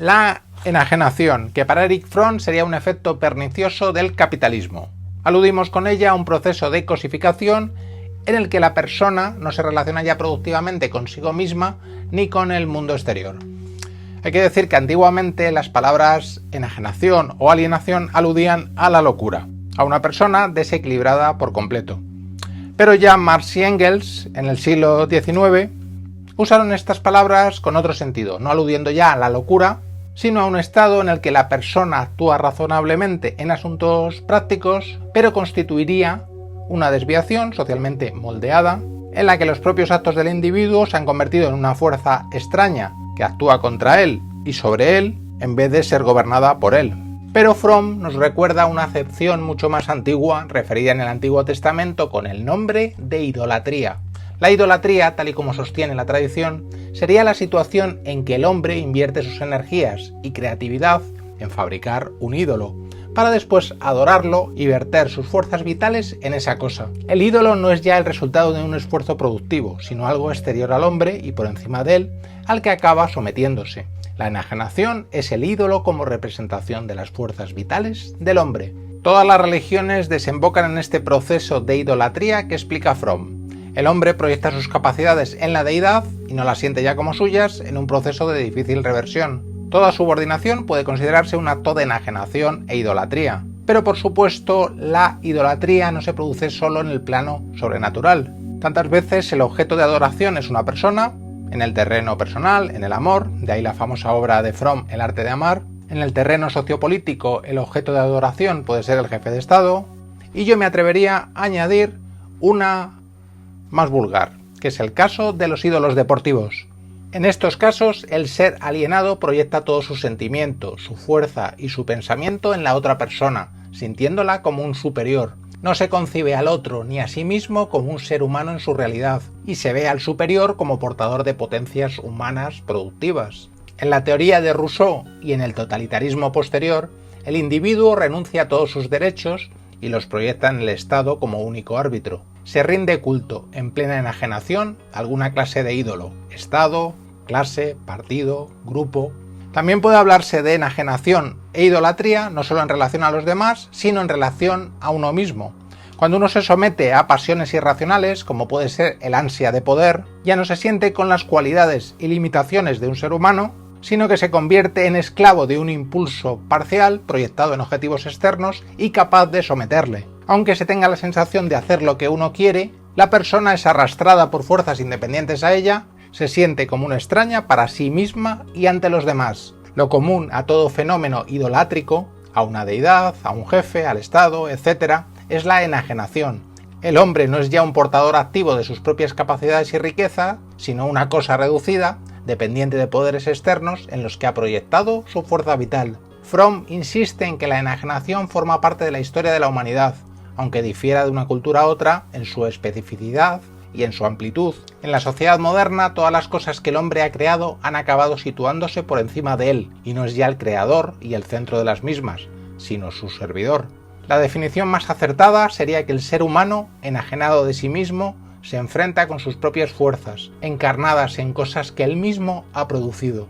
La enajenación, que para Erich Fromm sería un efecto pernicioso del capitalismo. Aludimos con ella a un proceso de cosificación en el que la persona no se relaciona ya productivamente consigo misma ni con el mundo exterior. Hay que decir que antiguamente las palabras enajenación o alienación aludían a la locura, a una persona desequilibrada por completo. Pero ya Marx y Engels, en el siglo XIX, usaron estas palabras con otro sentido, no aludiendo ya a la locura, sino a un estado en el que la persona actúa razonablemente en asuntos prácticos, pero constituiría una desviación socialmente moldeada, en la que los propios actos del individuo se han convertido en una fuerza extraña que actúa contra él y sobre él, en vez de ser gobernada por él. Pero Fromm nos recuerda una acepción mucho más antigua, referida en el Antiguo Testamento con el nombre de idolatría. La idolatría, tal y como sostiene la tradición, sería la situación en que el hombre invierte sus energías y creatividad en fabricar un ídolo, para después adorarlo y verter sus fuerzas vitales en esa cosa. El ídolo no es ya el resultado de un esfuerzo productivo, sino algo exterior al hombre y por encima de él, al que acaba sometiéndose. La enajenación es el ídolo como representación de las fuerzas vitales del hombre. Todas las religiones desembocan en este proceso de idolatría que explica Fromm. El hombre proyecta sus capacidades en la deidad y no las siente ya como suyas en un proceso de difícil reversión. Toda subordinación puede considerarse un acto de enajenación e idolatría. Pero por supuesto, la idolatría no se produce solo en el plano sobrenatural. Tantas veces el objeto de adoración es una persona, en el terreno personal, en el amor, de ahí la famosa obra de Fromm, El arte de amar. En el terreno sociopolítico, el objeto de adoración puede ser el jefe de Estado. Y yo me atrevería a añadir una más vulgar, que es el caso de los ídolos deportivos. En estos casos, el ser alienado proyecta todo su sentimiento, su fuerza y su pensamiento en la otra persona, sintiéndola como un superior. No se concibe al otro ni a sí mismo como un ser humano en su realidad, y se ve al superior como portador de potencias humanas productivas. En la teoría de Rousseau y en el totalitarismo posterior, el individuo renuncia a todos sus derechos y los proyecta en el Estado como único árbitro. Se rinde culto, en plena enajenación, a alguna clase de ídolo, Estado, clase, partido, grupo. También puede hablarse de enajenación e idolatría no solo en relación a los demás, sino en relación a uno mismo. Cuando uno se somete a pasiones irracionales, como puede ser el ansia de poder, ya no se siente con las cualidades y limitaciones de un ser humano, sino que se convierte en esclavo de un impulso parcial proyectado en objetivos externos y capaz de someterle. Aunque se tenga la sensación de hacer lo que uno quiere, la persona es arrastrada por fuerzas independientes a ella, se siente como una extraña para sí misma y ante los demás. Lo común a todo fenómeno idolátrico, a una deidad, a un jefe, al Estado, etc., es la enajenación. El hombre no es ya un portador activo de sus propias capacidades y riqueza, sino una cosa reducida, dependiente de poderes externos en los que ha proyectado su fuerza vital. Fromm insiste en que la enajenación forma parte de la historia de la humanidad, aunque difiera de una cultura a otra en su especificidad y en su amplitud. En la sociedad moderna, todas las cosas que el hombre ha creado han acabado situándose por encima de él, y no es ya el creador y el centro de las mismas, sino su servidor. La definición más acertada sería que el ser humano, enajenado de sí mismo, se enfrenta con sus propias fuerzas, encarnadas en cosas que él mismo ha producido.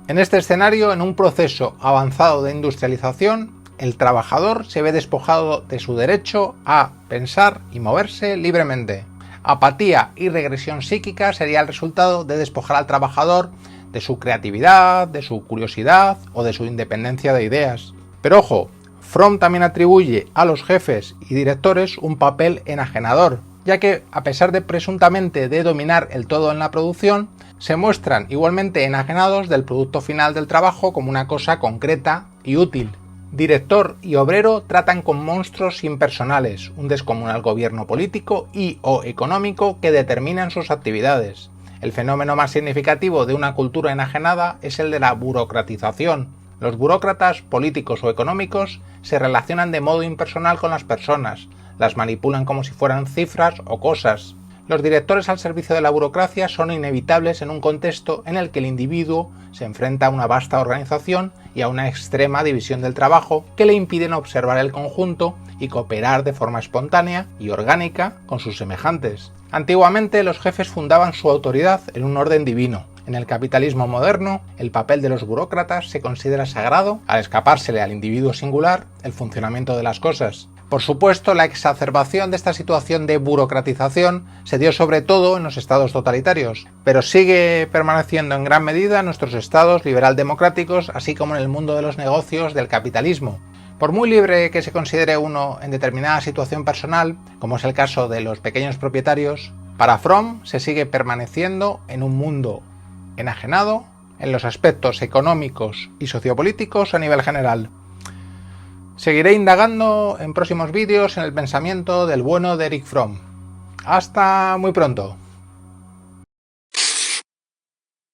En este escenario, en un proceso avanzado de industrialización, el trabajador se ve despojado de su derecho a pensar y moverse libremente. Apatía y regresión psíquica sería el resultado de despojar al trabajador de su creatividad, de su curiosidad o de su independencia de ideas. Pero ojo, Fromm también atribuye a los jefes y directores un papel enajenador, ya que, a pesar de presuntamente de dominar el todo en la producción, se muestran igualmente enajenados del producto final del trabajo como una cosa concreta y útil. Director y obrero tratan con monstruos impersonales, un descomunal gobierno político y o económico que determinan sus actividades. El fenómeno más significativo de una cultura enajenada es el de la burocratización. Los burócratas políticos o económicos se relacionan de modo impersonal con las personas, las manipulan como si fueran cifras o cosas. Los directores al servicio de la burocracia son inevitables en un contexto en el que el individuo se enfrenta a una vasta organización y a una extrema división del trabajo que le impiden observar el conjunto y cooperar de forma espontánea y orgánica con sus semejantes. Antiguamente los jefes fundaban su autoridad en un orden divino, En el capitalismo moderno, el papel de los burócratas se considera sagrado al escapársele al individuo singular el funcionamiento de las cosas. Por supuesto, la exacerbación de esta situación de burocratización se dio sobre todo en los estados totalitarios, pero sigue permaneciendo en gran medida en nuestros estados liberal-democráticos, así como en el mundo de los negocios del capitalismo. Por muy libre que se considere uno en determinada situación personal, como es el caso de los pequeños propietarios, para Fromm se sigue permaneciendo en un mundo enajenado en los aspectos económicos y sociopolíticos a nivel general. Seguiré indagando en próximos vídeos en el pensamiento del bueno de Erich Fromm. Hasta muy pronto.